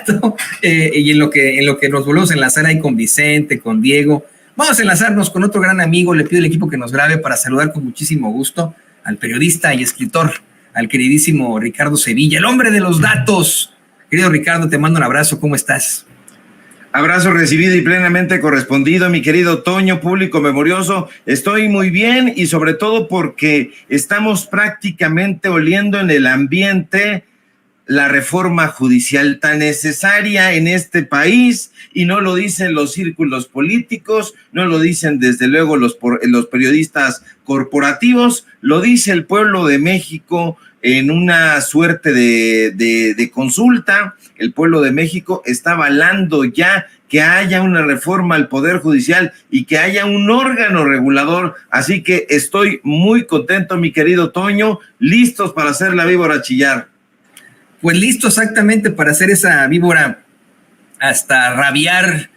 rato, y en lo que nos volvemos a enlazar ahí con Vicente, con Diego, vamos a enlazarnos con otro gran amigo. Le pido al equipo que nos grabe para saludar con muchísimo gusto al periodista y escritor, al queridísimo Ricardo Sevilla, el hombre de los datos. Querido Ricardo, te mando un abrazo, ¿cómo estás? Abrazo recibido y plenamente correspondido, mi querido Toño, público memorioso. Estoy muy bien y sobre todo porque estamos prácticamente oliendo en el ambiente la reforma judicial tan necesaria en este país, y no lo dicen los círculos políticos, no lo dicen desde luego los periodistas corporativos, lo dice el pueblo de México en una suerte de consulta. El pueblo de México está avalando ya que haya una reforma al Poder Judicial y que haya un órgano regulador, así que estoy muy contento, mi querido Toño, listos para hacer la víbora chillar. Pues listo exactamente para hacer esa víbora hasta rabiar.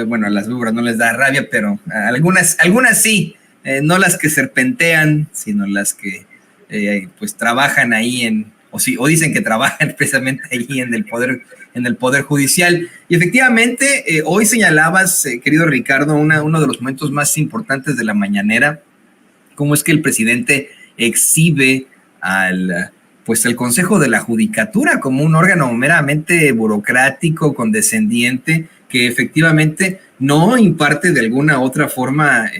Bueno, a las víboras no les da rabia, pero algunas sí, no las que serpentean, sino las que pues trabajan ahí o dicen que trabajan precisamente ahí en el poder judicial. Y efectivamente, hoy señalabas, querido Ricardo, uno de los momentos más importantes de la mañanera, cómo es que el presidente exhibe al Consejo de la Judicatura como un órgano meramente burocrático, condescendiente, que efectivamente no imparte de alguna otra forma,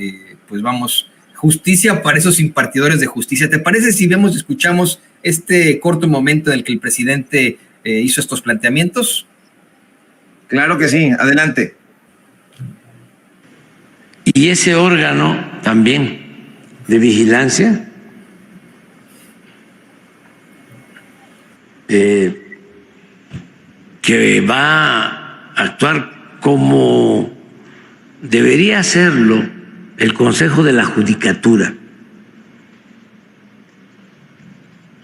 justicia para esos impartidores de justicia. ¿Te parece si escuchamos este corto momento en el que el presidente hizo estos planteamientos? Claro que sí, adelante. Y ese órgano también de vigilancia que va a actuar como debería hacerlo el Consejo de la Judicatura,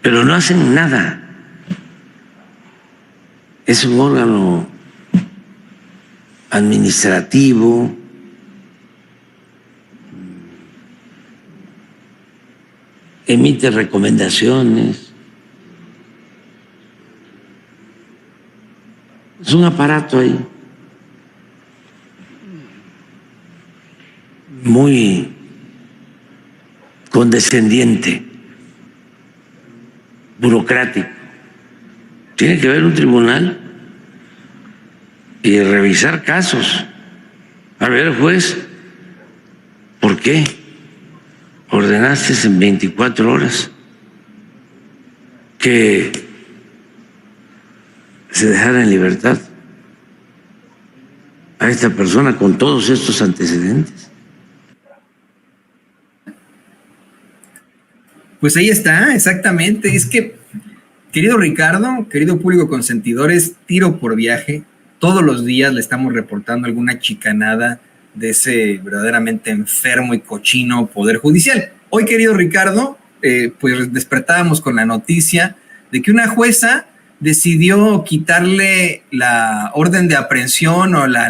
pero no hacen nada. Es un órgano administrativo, emite recomendaciones. Es un aparato ahí muy condescendiente, burocrático. Tiene que haber un tribunal y revisar casos. A ver, juez, ¿por qué ordenaste en 24 horas que se dejara en libertad a esta persona con todos estos antecedentes? Pues ahí está, exactamente. Es que, querido Ricardo, querido público consentidor, es tiro por viaje. Todos los días le estamos reportando alguna chicanada de ese verdaderamente enfermo y cochino Poder Judicial. Hoy, querido Ricardo, pues despertábamos con la noticia de que una jueza decidió quitarle la orden de aprehensión o la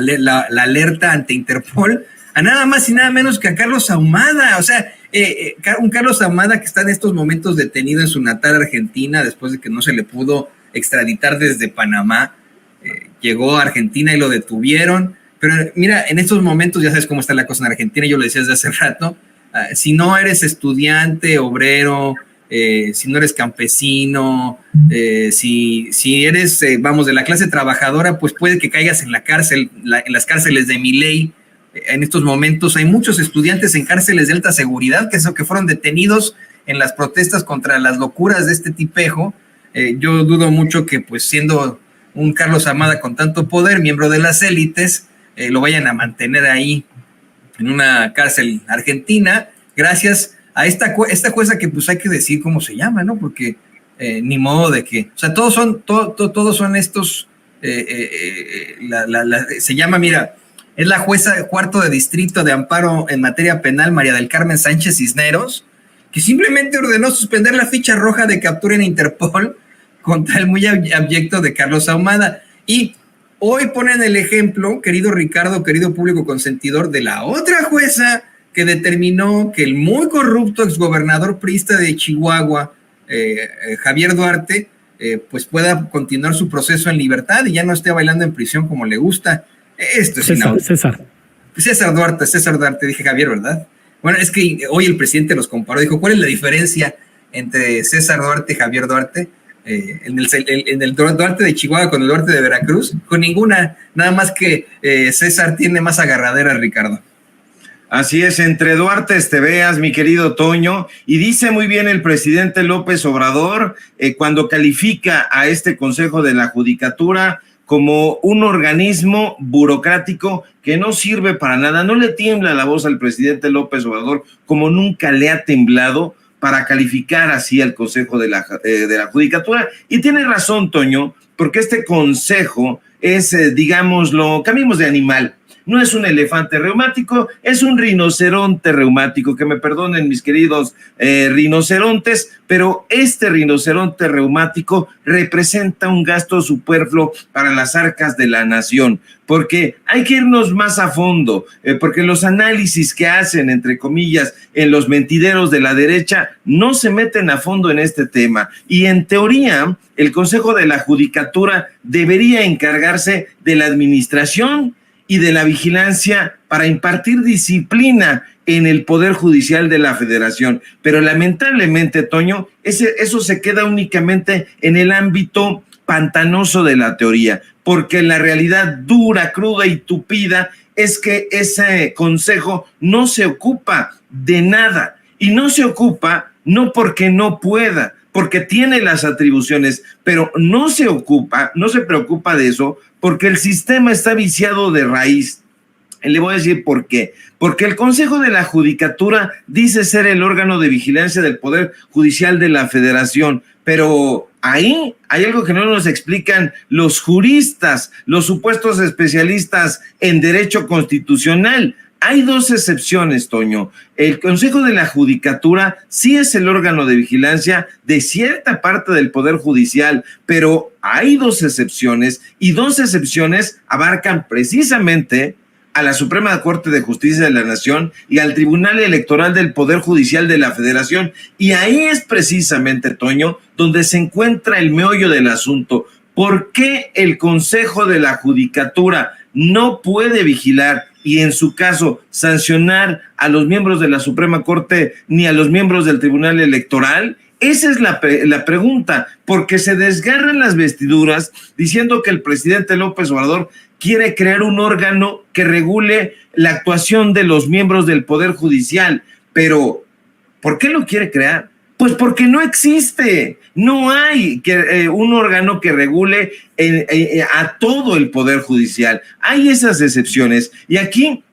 alerta ante Interpol a nada más y nada menos que a Carlos Ahumada. O sea, un Carlos Ahumada que está en estos momentos detenido en su natal Argentina después de que no se le pudo extraditar desde Panamá. Llegó a Argentina y lo detuvieron. Pero mira, en estos momentos ya sabes cómo está la cosa en Argentina, yo lo decía desde hace rato. Si no eres estudiante, obrero, si no eres campesino, si eres, de la clase trabajadora, pues puede que caigas en la cárcel, en las cárceles de Milei. En estos momentos hay muchos estudiantes en cárceles de alta seguridad que fueron detenidos en las protestas contra las locuras de este tipejo. Yo dudo mucho que, pues, siendo un Carlos Ahumada con tanto poder, miembro de las élites, lo vayan a mantener ahí en una cárcel argentina, gracias a esta jueza que, pues, hay que decir cómo se llama, ¿no? Porque ni modo de que, o sea, todos son estos, se llama, mira, es la jueza cuarto de distrito de amparo en materia penal, María del Carmen Sánchez Cisneros, que simplemente ordenó suspender la ficha roja de captura en Interpol contra el muy abyecto de Carlos Ahumada. Y hoy ponen el ejemplo, querido Ricardo, querido público consentidor, de la otra jueza que determinó que el muy corrupto exgobernador priista de Chihuahua, Javier Duarte, pues pueda continuar su proceso en libertad y ya no esté bailando en prisión como le gusta. Esto es César Duarte, dije Javier, ¿verdad? Bueno, es que hoy el presidente los comparó, dijo, ¿cuál es la diferencia entre César Duarte y Javier Duarte? En el Duarte de Chihuahua con el Duarte de Veracruz, con ninguna, nada más que César tiene más agarradera, Ricardo. Así es, entre Duartes te veas, mi querido Toño, y dice muy bien el presidente López Obrador cuando califica a este Consejo de la Judicatura como un organismo burocrático que no sirve para nada. No le tiembla la voz al presidente López Obrador como nunca le ha temblado para calificar así al Consejo de la Judicatura. Y tiene razón, Toño, porque este consejo es, digámoslo, cambiemos de animal. No es un elefante reumático, es un rinoceronte reumático, que me perdonen mis queridos rinocerontes, pero este rinoceronte reumático representa un gasto superfluo para las arcas de la nación, porque hay que irnos más a fondo, porque los análisis que hacen, entre comillas, en los mentideros de la derecha, no se meten a fondo en este tema, y en teoría, el Consejo de la Judicatura debería encargarse de la administración y de la vigilancia para impartir disciplina en el Poder Judicial de la Federación. Pero lamentablemente, Toño, eso se queda únicamente en el ámbito pantanoso de la teoría, porque la realidad dura, cruda y tupida es que ese consejo no se ocupa de nada, y no se ocupa no porque no pueda, porque tiene las atribuciones, pero no se preocupa de eso, porque el sistema está viciado de raíz. Le voy a decir por qué. Porque el Consejo de la Judicatura dice ser el órgano de vigilancia del Poder Judicial de la Federación, pero ahí hay algo que no nos explican los juristas, los supuestos especialistas en derecho constitucional. Hay dos excepciones, Toño. El Consejo de la Judicatura sí es el órgano de vigilancia de cierta parte del Poder Judicial, pero hay dos excepciones, y dos excepciones abarcan precisamente a la Suprema Corte de Justicia de la Nación y al Tribunal Electoral del Poder Judicial de la Federación. Y ahí es precisamente, Toño, donde se encuentra el meollo del asunto. ¿Por qué el Consejo de la Judicatura no puede vigilar y en su caso sancionar a los miembros de la Suprema Corte ni a los miembros del Tribunal Electoral? Esa es la pregunta, porque se desgarran las vestiduras diciendo que el presidente López Obrador quiere crear un órgano que regule la actuación de los miembros del Poder Judicial. Pero, ¿por qué lo quiere crear? Pues porque no existe, no hay un órgano que regule a todo el Poder Judicial. Hay esas excepciones, y aquí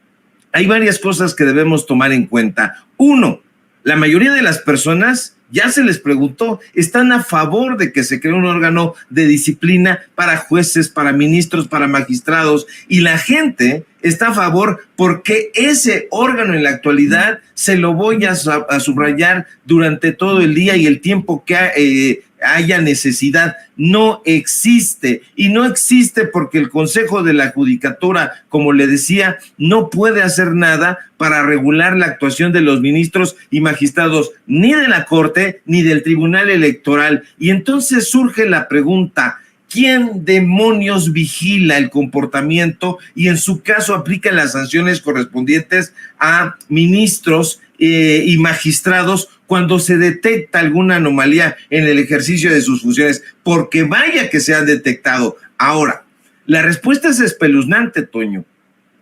hay varias cosas que debemos tomar en cuenta. Uno, la mayoría de las personas, ya se les preguntó, están a favor de que se cree un órgano de disciplina para jueces, para ministros, para magistrados, y la gente está a favor porque ese órgano en la actualidad, se lo voy a subrayar durante todo el día y el tiempo que haya necesidad, no existe, y no existe porque el Consejo de la Judicatura, como le decía, no puede hacer nada para regular la actuación de los ministros y magistrados, ni de la Corte, ni del Tribunal Electoral. Y entonces surge la pregunta, ¿quién demonios vigila el comportamiento y en su caso aplica las sanciones correspondientes a ministros y magistrados cuando se detecta alguna anomalía en el ejercicio de sus funciones? Porque vaya que se han detectado. Ahora, la respuesta es espeluznante, Toño.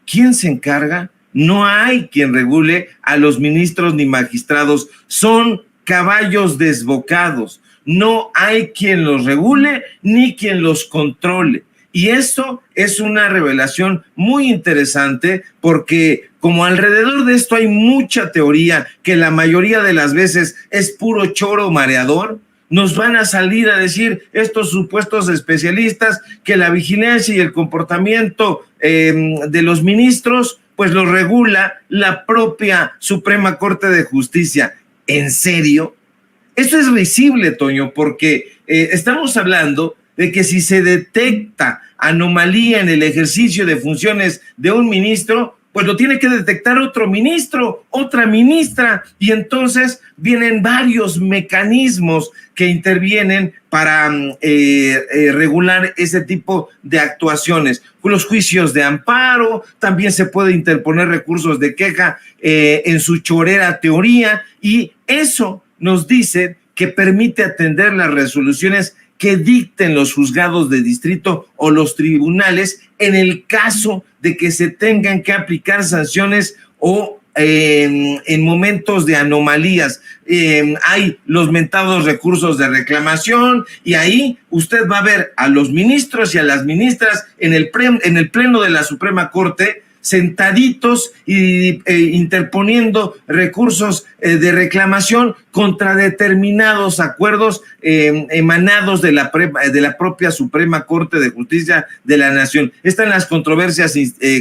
¿Quién se encarga? No hay quien regule a los ministros ni magistrados. Son caballos desbocados. No hay quien los regule ni quien los controle. Y esto es una revelación muy interesante porque como alrededor de esto hay mucha teoría que la mayoría de las veces es puro choro mareador, nos van a salir a decir estos supuestos especialistas que la vigilancia y el comportamiento de los ministros pues lo regula la propia Suprema Corte de Justicia. ¿En serio? Esto es risible, Toño, porque estamos hablando de que si se detecta anomalía en el ejercicio de funciones de un ministro, pues lo tiene que detectar otro ministro, otra ministra, y entonces vienen varios mecanismos que intervienen para regular ese tipo de actuaciones. Los juicios de amparo, también se puede interponer recursos de queja en su chorera teoría, y eso nos dice que permite atender las resoluciones que dicten los juzgados de distrito o los tribunales en el caso de que se tengan que aplicar sanciones o en momentos de anomalías. Hay los mentados recursos de reclamación, y ahí usted va a ver a los ministros y a las ministras en el pleno de la Suprema Corte sentaditos y interponiendo recursos de reclamación contra determinados acuerdos emanados de la propia Suprema Corte de Justicia de la Nación. Están las controversias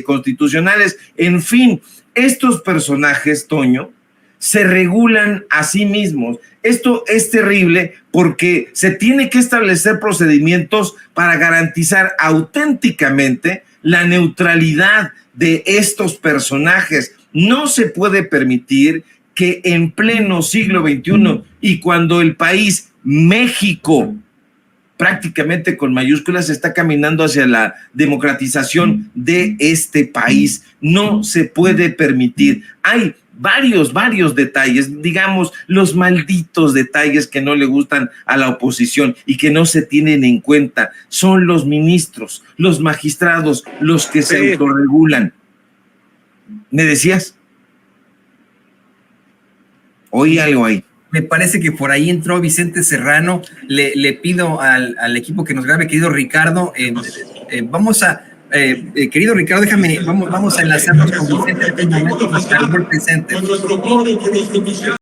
constitucionales. En fin, estos personajes, Toño, se regulan a sí mismos. Esto es terrible porque se tiene que establecer procedimientos para garantizar auténticamente la neutralidad de estos personajes. No se puede permitir que en pleno siglo XXI y cuando el país México, prácticamente con mayúsculas, está caminando hacia la democratización de este país, no se puede permitir. Hay varios detalles, digamos, los malditos detalles que no le gustan a la oposición y que no se tienen en cuenta. Son los ministros, los magistrados, los que se autorregulan. ¿Me decías? Oí algo ahí. Me parece que por ahí entró Vicente Serrano. Le pido al equipo que nos grabe, querido Ricardo. Querido Ricardo, vamos a enlazarnos con Vicente en este momento. Presente.